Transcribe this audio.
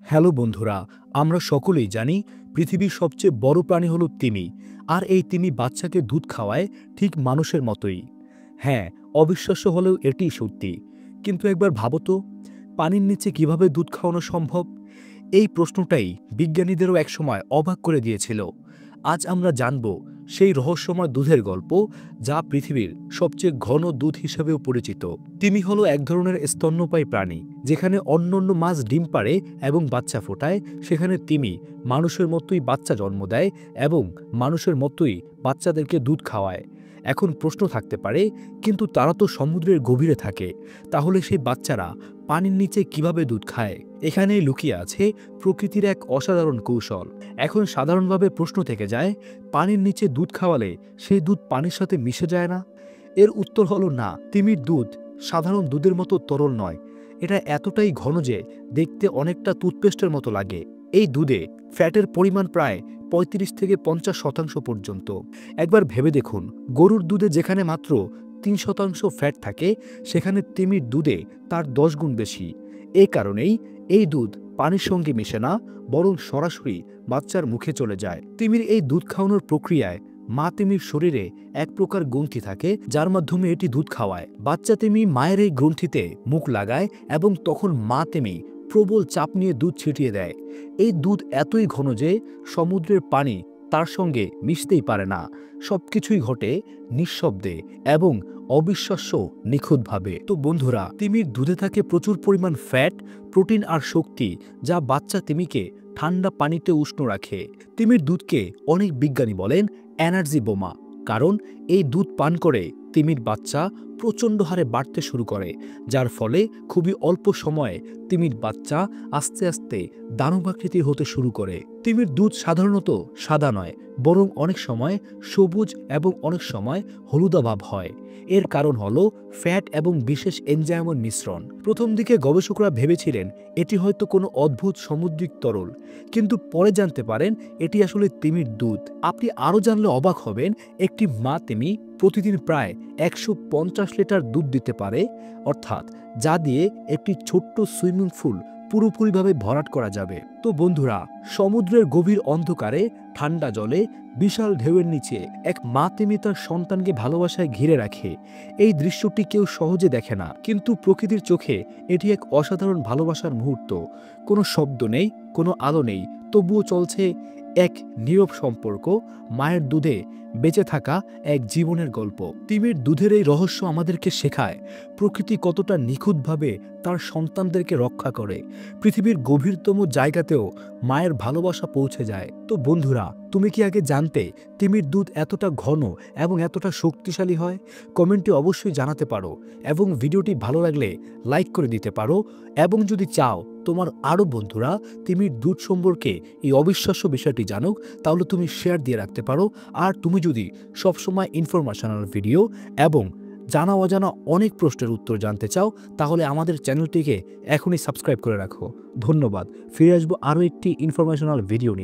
Hello বন্ধুরা, আমরা সকলেই জানি পৃথিবীর সবচেয়ে বড় প্রাণী হলো তিমি। আর এই তিমি বাচ্চাকে দুধ খাওয়ায় ঠিক মানুষের মতোই। হ্যাঁ, অবিশ্বাস্য হলেও এটিই সত্যি। কিন্তু একবার ভাবো তো, পানির নিচে কিভাবে দুধ খাওয়ানো সম্ভব? এই প্রশ্নটাই বিজ্ঞানীদেরও একসময় অবাক করে দিয়েছিল। আজ আমরা জানব সেই রহস্যময় দুধের গল্প, যা পৃথিবীর সবচেয়ে ঘন দুধ হিসেবেও পরিচিত। তিমি হলো এক ধরনের স্তন্যপায়ী প্রাণী। যেখানে অন্যান্য মাছ ডিম পাড়ে এবং বাচ্চা ফোটায়, সেখানে তিমি মানুষের মতোই বাচ্চা জন্ম দেয় এবং মানুষের মতোই বাচ্চাদেরকে দুধ খাওয়ায়। এখন প্রশ্ন থাকতে পারে, কিন্তু তারা তো সমুদ্রের গভীরে থাকে, তাহলে সেই বাচ্চারা পানির নিচে কিভাবে দুধ খায়? এখানেই লুকিয়ে আছে প্রকৃতির এক অসাধারণ কৌশল। এখন সাধারণভাবে প্রশ্ন থেকে যায়, পানির নিচে দুধ খাওয়ালে সেই দুধ পানির সাথে মিশে যায় না? এর উত্তর হলো না। তিমির দুধ সাধারণ দুধের মতো তরল নয়। এটা এতটাই ঘন যে দেখতে অনেকটা টুথপেস্টের মতো লাগে। এই দুধে ফ্যাটের পরিমাণ প্রায় ৩৫ থেকে ৫০% পর্যন্ত। একবার ভেবে দেখুন, গরুর দুধে যেখানে মাত্র ৩% ফ্যাট থাকে, সেখানে তিমির দুধে তার ১০ গুণ বেশি। এই কারণেই এই দুধ পানির সঙ্গে মিশে না, বরং সরাসরি বাচ্চার মুখে চলে যায়। তিমির এই দুধ খাওয়ানোর প্রক্রিয়ায় মা তিমির শরীরে এক প্রকার গ্রন্থি থাকে, যার মাধ্যমে এটি দুধ খাওয়ায়। বাচ্চা তিমি মায়ের এই গ্রন্থিতে মুখ লাগায় এবং তখন মা তিমি প্রবল চাপ নিয়ে দুধ ছিটিয়ে দেয়। এই দুধ এতই ঘন যে সমুদ্রের পানি তার সঙ্গে মিশতেই পারে না। সবকিছুই ঘটে নিঃশব্দে এবং অবিশ্বাস্য নিখুঁতভাবে। তো বন্ধুরা, তিমির দুধে থাকে প্রচুর পরিমাণ ফ্যাট, প্রোটিন আর শক্তি, যা বাচ্চা তিমিকে ঠান্ডা পানিতে উষ্ণ রাখে। তিমির দুধকে অনেক বিজ্ঞানী বলেন এনার্জি বোমা, কারণ এই দুধ পান করে তিমির বাচ্চা প্রচণ্ড হারে বাড়তে শুরু করে, যার ফলে খুবই অল্প সময়ে তিমির বাচ্চা আস্তে আস্তে দানবাকৃতি হতে শুরু করে। তিমির দুধ সাধারণত সাদা নয়, বরং অনেক সময় সবুজ এবং অনেক সময় হলুদাভ হয়। এর কারণ হলো ফ্যাট এবং বিশেষ এনজাইমের মিশ্রণ। প্রথম দিকে গবেষকরা ভেবেছিলেন এটি হয়তো কোনো অদ্ভুত সামুদ্রিক তরল, কিন্তু পরে জানতে পারেন এটি আসলে তিমির দুধ। আপনি আরও জানলে অবাক হবেন, একটি মা তিমি প্রতিদিন প্রায় ১৫০ লিটার দুধ দিতে পারে, অর্থাৎ যা দিয়ে একটি ছোট্ট সুইমিং পুল পুরোপুরিভাবে ভরাট করা যাবে। তো বন্ধুরা, সমুদ্রের গভীর অন্ধকারে ঠান্ডা জলে বিশাল ঢেউয়ের নিচে এক মা তিমি তার সন্তানকে ভালোবাসায় ঘিরে রাখে। এই দৃশ্যটি কেউ সহজে দেখে না, কিন্তু প্রকৃতির চোখে এটি এক অসাধারণ ভালোবাসার মুহূর্ত। কোনো শব্দ নেই, কোনো আলো নেই, তবুও চলছে এক নীরব সম্পর্ক, মায়ের দুধে বেঁচে থাকা এক জীবনের গল্প। তিমির দুধের এই রহস্য আমাদেরকে শেখায় প্রকৃতি কতটা নিখুঁতভাবে তার সন্তানদেরকে রক্ষা করে। পৃথিবীর গভীরতম জায়গাতেও মায়ের ভালোবাসা পৌঁছে যায়। তো বন্ধুরা, তুমি কি আগে জানতে তিমির দুধ এতটা ঘন এবং এতটা শক্তিশালী হয়? কমেন্টে অবশ্যই জানাতে পারো এবং ভিডিওটি ভালো লাগলে লাইক করে দিতে পারো। এবং যদি চাও তোমার আরও বন্ধুরা তিমির দুধ সম্পর্কে এই অবিশ্বাস্য বিষয়টি জানুক, তাহলে তুমি শেয়ার দিয়ে রাখতে পারো। আর তুমি যদি সবসময় ইনফরমেশনাল ভিডিও এবং জানা অজানা অনেক প্রশ্নের উত্তর জানতে চাও, তাহলে আমাদের চ্যানেলটিকে এখনই সাবস্ক্রাইব করে রাখো। ধন্যবাদ। ফিরে আসবো আরও একটি ইনফরমেশনাল ভিডিও নিয়ে।